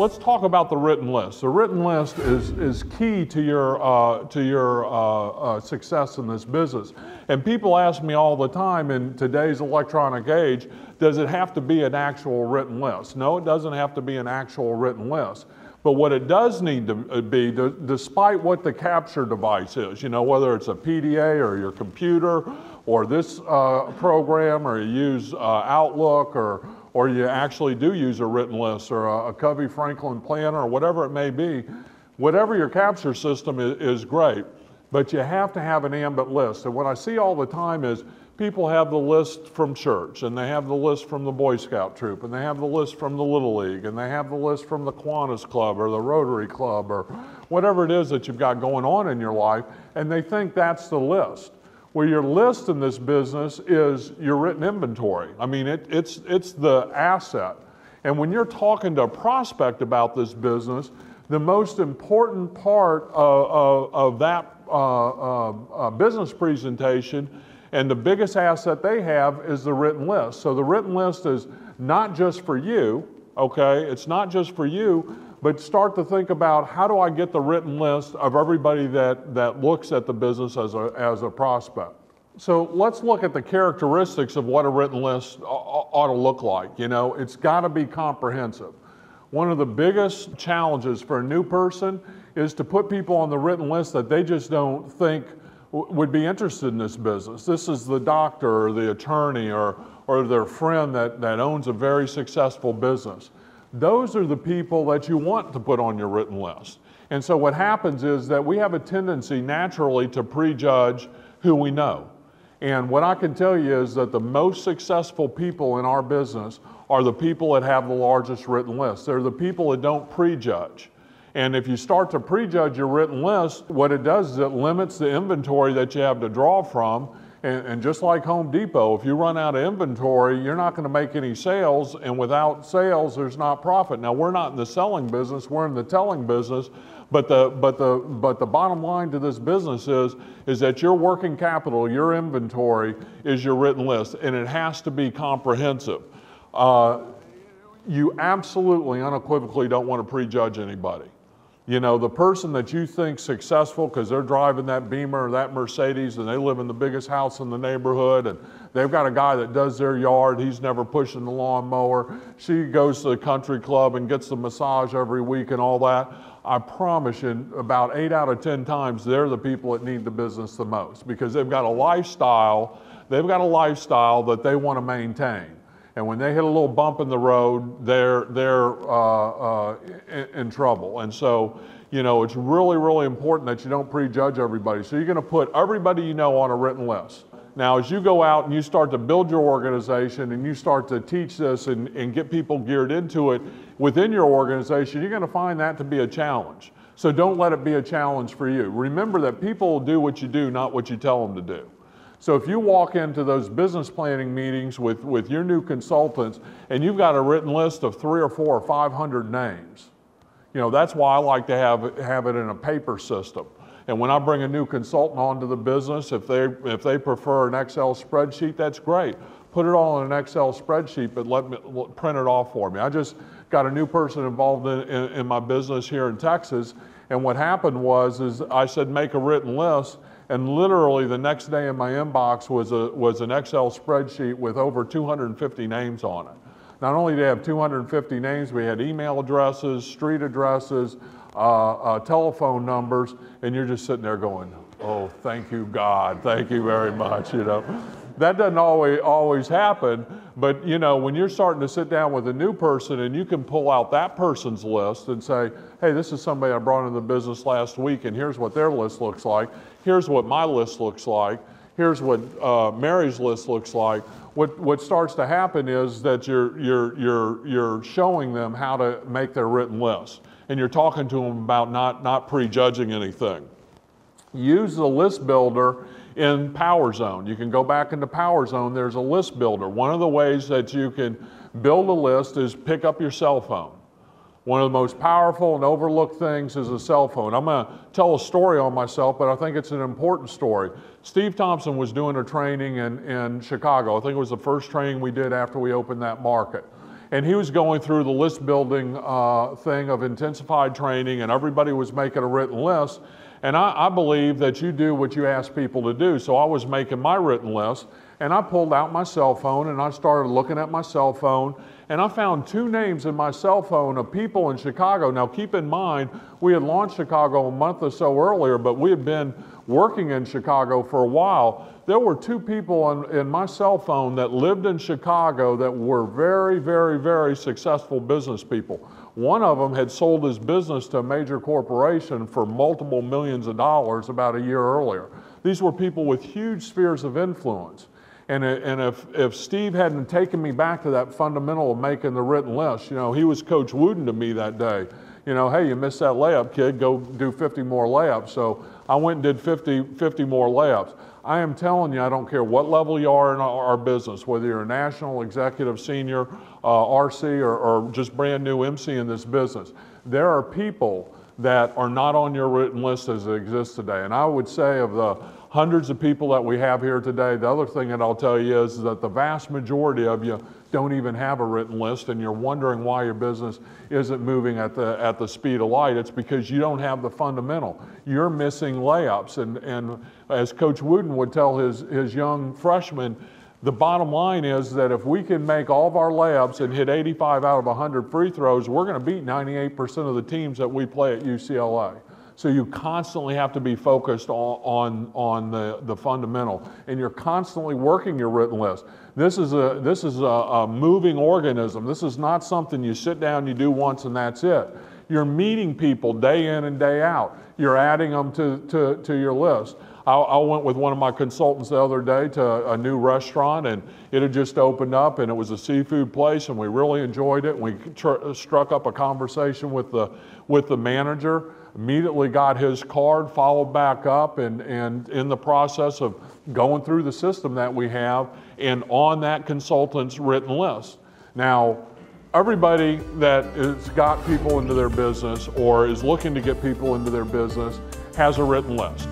let's talk about the written list. The written list is key to your success in this business. And people ask me all the time in today's electronic age, does it have to be an actual written list? No, it doesn't have to be an actual written list. But what it does need to be, despite what the capture device is, you know, whether it's a PDA or your computer or this program, or you use Outlook, or you actually do use a written list or a Covey Franklin planner or whatever it may be, whatever your capture system is great, but you have to have an ambit list. And what I see all the time is people have the list from church, and they have the list from the Boy Scout troop, and they have the list from the Little League, and they have the list from the Kiwanis Club or the Rotary Club or whatever it is that you've got going on in your life, and they think that's the list. Well, your list in this business is your written inventory. I mean, it's the asset. And when you're talking to a prospect about this business, the most important part of that business presentation and the biggest asset they have is the written list. So the written list is not just for you, okay? It's not just for you, but start to think about, how do I get the written list of everybody that looks at the business as a prospect? So let's look at the characteristics of what a written list ought to look like. You know, it's got to be comprehensive. One of the biggest challenges for a new person is to put people on the written list that they just don't think would be interested in this business. This is the doctor or the attorney or their friend that owns a very successful business. Those are the people that you want to put on your written list. And so what happens is that we have a tendency naturally to prejudge who we know. And what I can tell you is that the most successful people in our business are the people that have the largest written list. They're the people that don't prejudge. And if you start to prejudge your written list, what it does is it limits the inventory that you have to draw from. And just like Home Depot, if you run out of inventory, you're not going to make any sales, and without sales, there's not profit. Now, we're not in the selling business, we're in the telling business, but the bottom line to this business is that your working capital, your inventory, is your written list, and it has to be comprehensive. You absolutely, unequivocally don't want to prejudge anybody. You know, the person that you think successful because they're driving that Beamer or that Mercedes and they live in the biggest house in the neighborhood and they've got a guy that does their yard, he's never pushing the lawnmower, she goes to the country club and gets the massage every week and all that. I promise you, about 8 out of 10 times, they're the people that need the business the most because they've got a lifestyle that they want to maintain. And when they hit a little bump in the road, they're in trouble. And so, you know, it's really, really important that you don't prejudge everybody. So you're going to put everybody you know on a written list. Now, as you go out and you start to build your organization and you start to teach this and get people geared into it within your organization, you're going to find that to be a challenge. So don't let it be a challenge for you. Remember that people will do what you do, not what you tell them to do. So if you walk into those business planning meetings with your new consultants and you've got a written list of 300 or 400 or 500 names, you know, that's why I like to have it in a paper system. And when I bring a new consultant onto the business, if they prefer an Excel spreadsheet, that's great. Put it all in an Excel spreadsheet, but let me print it off for me. I just got a new person involved in my business here in Texas, and what happened was I said make a written list. And literally the next day in my inbox was an Excel spreadsheet with over 250 names on it. Not only did they have 250 names, we had email addresses, street addresses, telephone numbers, and you're just sitting there going, oh, thank you, God, thank you very much, you know. That doesn't always happen, but you know, when you're starting to sit down with a new person and you can pull out that person's list and say, hey, this is somebody I brought into the business last week and here's what their list looks like, here's what my list looks like, here's what Mary's list looks like. What starts to happen is that you're showing them how to make their written list, and you're talking to them about not prejudging anything. Use the list builder in PowerZone. You can go back into PowerZone, there's a list builder. One of the ways that you can build a list is pick up your cell phone. One of the most powerful and overlooked things is a cell phone. I'm going to tell a story on myself, but I think it's an important story. Steve Thompson was doing a training in Chicago. I think it was the first training we did after we opened that market. And he was going through the list building thing of intensified training, and everybody was making a written list. And I believe that you do what you ask people to do. So I was making my written list, and I pulled out my cell phone and I started looking at my cell phone, and I found 2 names in my cell phone of people in Chicago. Now keep in mind, we had launched Chicago a month or so earlier, but we had been working in Chicago for a while. There were 2 people in my cell phone that lived in Chicago that were very, very, very successful business people. One of them had sold his business to a major corporation for multiple millions of dollars about a year earlier. These were people with huge spheres of influence. And if Steve hadn't taken me back to that fundamental of making the written list, you know, he was Coach Wooden to me that day. You know, hey, you missed that layup, kid, go do 50 more layups. So I went and did 50 more layups. I am telling you, I don't care what level you are in our business, whether you're a national, executive, senior, RC, or just brand new MC in this business. There are people that are not on your written list as it exists today. And I would say of the hundreds of people that we have here today, the other thing that I'll tell you is that the vast majority of you don't even have a written list, and you're wondering why your business isn't moving at the speed of light. It's because you don't have the fundamental. You're missing layups, and as Coach Wooden would tell his young freshmen, the bottom line is that if we can make all of our layups and hit 85 out of 100 free throws, we're going to beat 98% of the teams that we play at UCLA. So you constantly have to be focused on the fundamental, and you're constantly working your written list. This is a moving organism. This is not something you sit down, you do once, and that's it. You're meeting people day in and day out. You're adding them to your list. I went with one of my consultants the other day to a new restaurant, and it had just opened up, and it was a seafood place, and we really enjoyed it. We struck up a conversation with the manager. Immediately got his card, followed back up, and in the process of going through the system that we have and on that consultant's written list. Now, everybody that has got people into their business or is looking to get people into their business has a written list.